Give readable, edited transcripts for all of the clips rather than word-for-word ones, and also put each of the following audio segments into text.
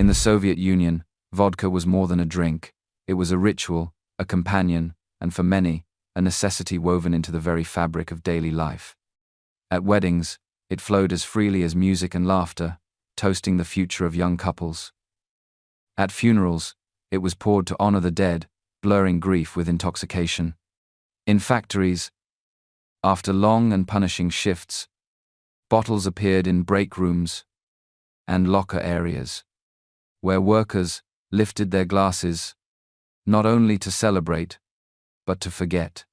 In the Soviet Union, vodka was more than a drink. It was a ritual, a companion, and for many, a necessity woven into the very fabric of daily life. At weddings, it flowed as freely as music and laughter, toasting the future of young couples. At funerals, it was poured to honor the dead, blurring grief with intoxication. In factories, after long and punishing shifts, bottles appeared in break rooms and locker areas, where workers lifted their glasses, not only to celebrate, but to forget.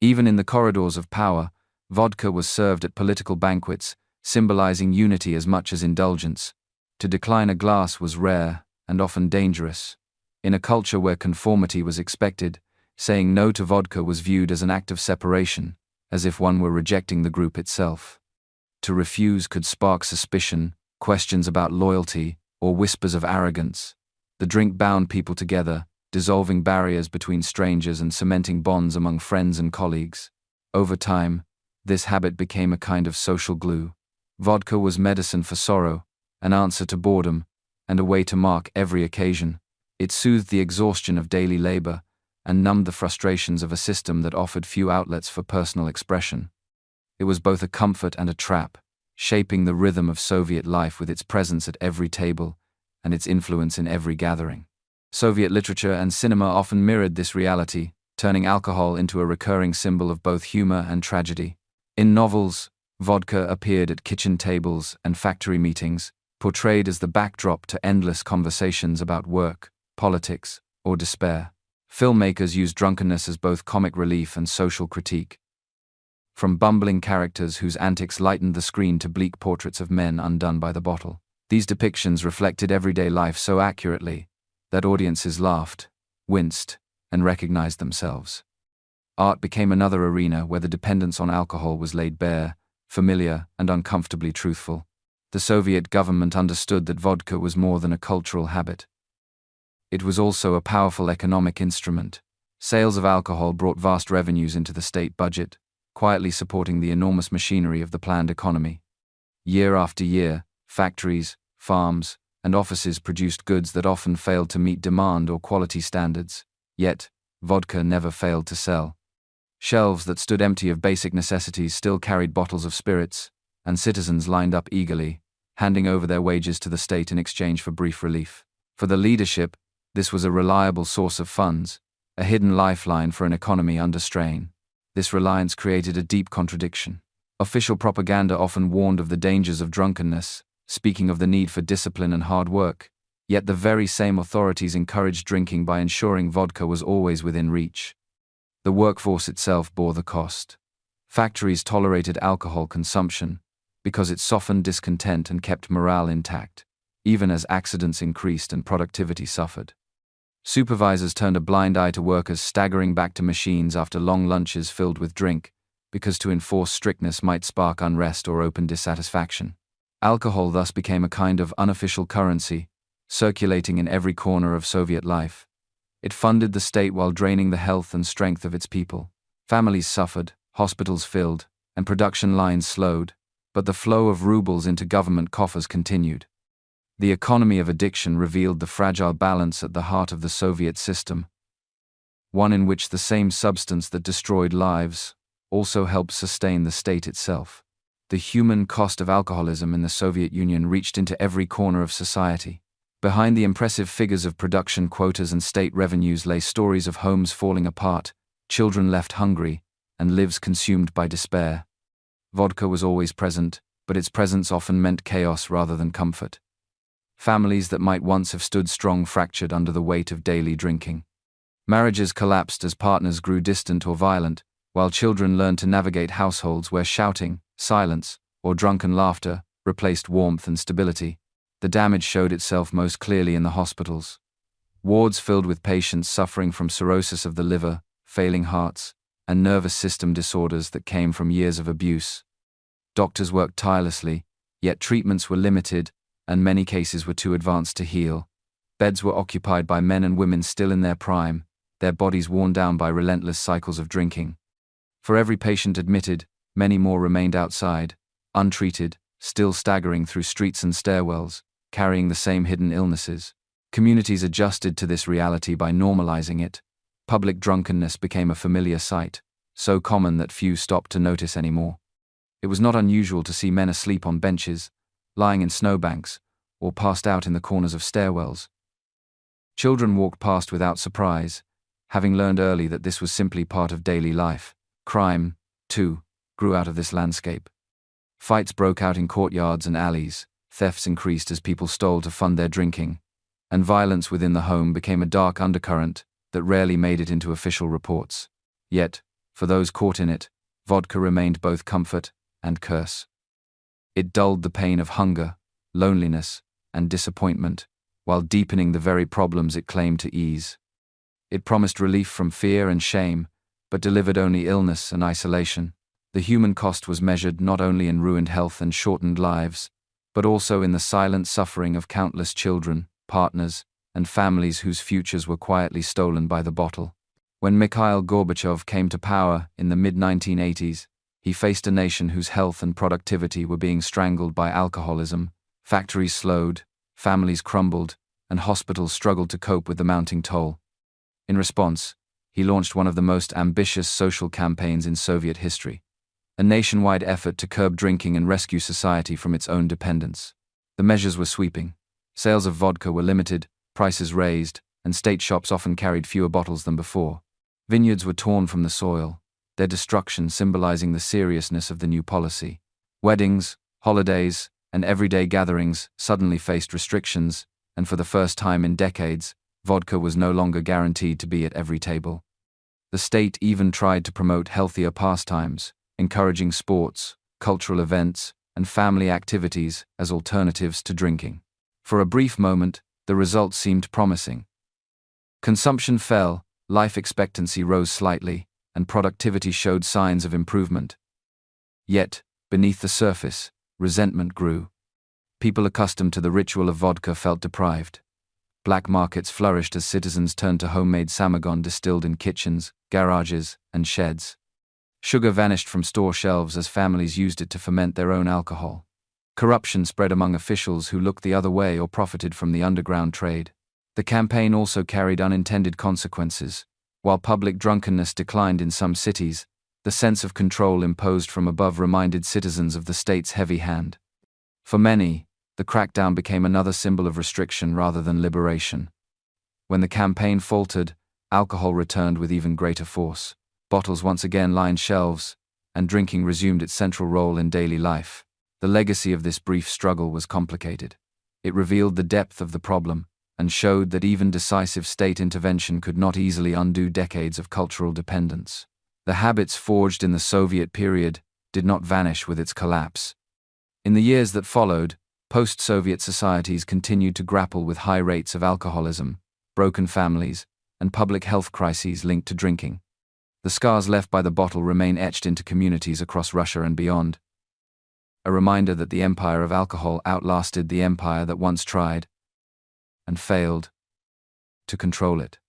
Even in the corridors of power, vodka was served at political banquets, symbolizing unity as much as indulgence. To decline a glass was rare and often dangerous. In a culture where conformity was expected, saying no to vodka was viewed as an act of separation, as if one were rejecting the group itself. To refuse could spark suspicion, questions about loyalty, or whispers of arrogance. The drink bound people together, dissolving barriers between strangers and cementing bonds among friends and colleagues. Over time, this habit became a kind of social glue. Vodka was medicine for sorrow, an answer to boredom, and a way to mark every occasion. It soothed the exhaustion of daily labor and numbed the frustrations of a system that offered few outlets for personal expression. It was both a comfort and a trap, shaping the rhythm of Soviet life with its presence at every table and its influence in every gathering. Soviet literature and cinema often mirrored this reality, turning alcohol into a recurring symbol of both humor and tragedy. In novels, vodka appeared at kitchen tables and factory meetings, portrayed as the backdrop to endless conversations about work, politics, or despair. Filmmakers used drunkenness as both comic relief and social critique. From bumbling characters whose antics lightened the screen to bleak portraits of men undone by the bottle. These depictions reflected everyday life so accurately that audiences laughed, winced, and recognized themselves. Art became another arena where the dependence on alcohol was laid bare, familiar and uncomfortably truthful. The Soviet government understood that vodka was more than a cultural habit. It was also a powerful economic instrument. Sales of alcohol brought vast revenues into the state budget, quietly supporting the enormous machinery of the planned economy. Year after year, factories, farms, and offices produced goods that often failed to meet demand or quality standards. Yet, vodka never failed to sell. Shelves that stood empty of basic necessities still carried bottles of spirits, and citizens lined up eagerly, handing over their wages to the state in exchange for brief relief. For the leadership, this was a reliable source of funds, a hidden lifeline for an economy under strain. This reliance created a deep contradiction. Official propaganda often warned of the dangers of drunkenness, speaking of the need for discipline and hard work, yet the very same authorities encouraged drinking by ensuring vodka was always within reach. The workforce itself bore the cost. Factories tolerated alcohol consumption because it softened discontent and kept morale intact, even as accidents increased and productivity suffered. Supervisors turned a blind eye to workers staggering back to machines after long lunches filled with drink, because to enforce strictness might spark unrest or open dissatisfaction. Alcohol thus became a kind of unofficial currency, circulating in every corner of Soviet life. It funded the state while draining the health and strength of its people. Families suffered, hospitals filled, and production lines slowed, but the flow of rubles into government coffers continued. The economy of addiction revealed the fragile balance at the heart of the Soviet system, one in which the same substance that destroyed lives also helped sustain the state itself. The human cost of alcoholism in the Soviet Union reached into every corner of society. Behind the impressive figures of production quotas and state revenues lay stories of homes falling apart, children left hungry, and lives consumed by despair. Vodka was always present, but its presence often meant chaos rather than comfort. Families that might once have stood strong fractured under the weight of daily drinking. Marriages collapsed as partners grew distant or violent, while children learned to navigate households where shouting, silence, or drunken laughter replaced warmth and stability. The damage showed itself most clearly in the hospitals. Wards filled with patients suffering from cirrhosis of the liver, failing hearts, and nervous system disorders that came from years of abuse. Doctors worked tirelessly, yet treatments were limited, and many cases were too advanced to heal. Beds were occupied by men and women still in their prime, their bodies worn down by relentless cycles of drinking. For every patient admitted, many more remained outside, untreated, still staggering through streets and stairwells, carrying the same hidden illnesses. Communities adjusted to this reality by normalizing it. Public drunkenness became a familiar sight, so common that few stopped to notice anymore. It was not unusual to see men asleep on benches, lying in snowbanks, or passed out in the corners of stairwells. Children walked past without surprise, having learned early that this was simply part of daily life. Crime, too, grew out of this landscape. Fights broke out in courtyards and alleys, thefts increased as people stole to fund their drinking, and violence within the home became a dark undercurrent that rarely made it into official reports. Yet, for those caught in it, vodka remained both comfort and curse. It dulled the pain of hunger, loneliness, and disappointment, while deepening the very problems it claimed to ease. It promised relief from fear and shame, but delivered only illness and isolation. The human cost was measured not only in ruined health and shortened lives, but also in the silent suffering of countless children, partners, and families whose futures were quietly stolen by the bottle. When Mikhail Gorbachev came to power in the mid-1980s, he faced a nation whose health and productivity were being strangled by alcoholism. Factories slowed, families crumbled, and hospitals struggled to cope with the mounting toll. In response, he launched one of the most ambitious social campaigns in Soviet history, a nationwide effort to curb drinking and rescue society from its own dependence. The measures were sweeping. Sales of vodka were limited, prices raised, and state shops often carried fewer bottles than before. Vineyards were torn from the soil, their destruction symbolizing the seriousness of the new policy. Weddings, holidays, and everyday gatherings suddenly faced restrictions, and for the first time in decades, vodka was no longer guaranteed to be at every table. The state even tried to promote healthier pastimes, encouraging sports, cultural events, and family activities as alternatives to drinking. For a brief moment, the results seemed promising. Consumption fell, life expectancy rose slightly, and productivity showed signs of improvement. Yet, beneath the surface, resentment grew. People accustomed to the ritual of vodka felt deprived. Black markets flourished as citizens turned to homemade samagon distilled in kitchens, garages, and sheds. Sugar vanished from store shelves as families used it to ferment their own alcohol. Corruption spread among officials who looked the other way or profited from the underground trade. The campaign also carried unintended consequences. While public drunkenness declined in some cities, the sense of control imposed from above reminded citizens of the state's heavy hand. For many, the crackdown became another symbol of restriction rather than liberation. When the campaign faltered, alcohol returned with even greater force. Bottles once again lined shelves, and drinking resumed its central role in daily life. The legacy of this brief struggle was complicated. It revealed the depth of the problem, and showed that even decisive state intervention could not easily undo decades of cultural dependence. The habits forged in the Soviet period did not vanish with its collapse. In the years that followed, post-Soviet societies continued to grapple with high rates of alcoholism, broken families, and public health crises linked to drinking. The scars left by the bottle remain etched into communities across Russia and beyond. A reminder that the empire of alcohol outlasted the empire that once tried, and failed, to control it.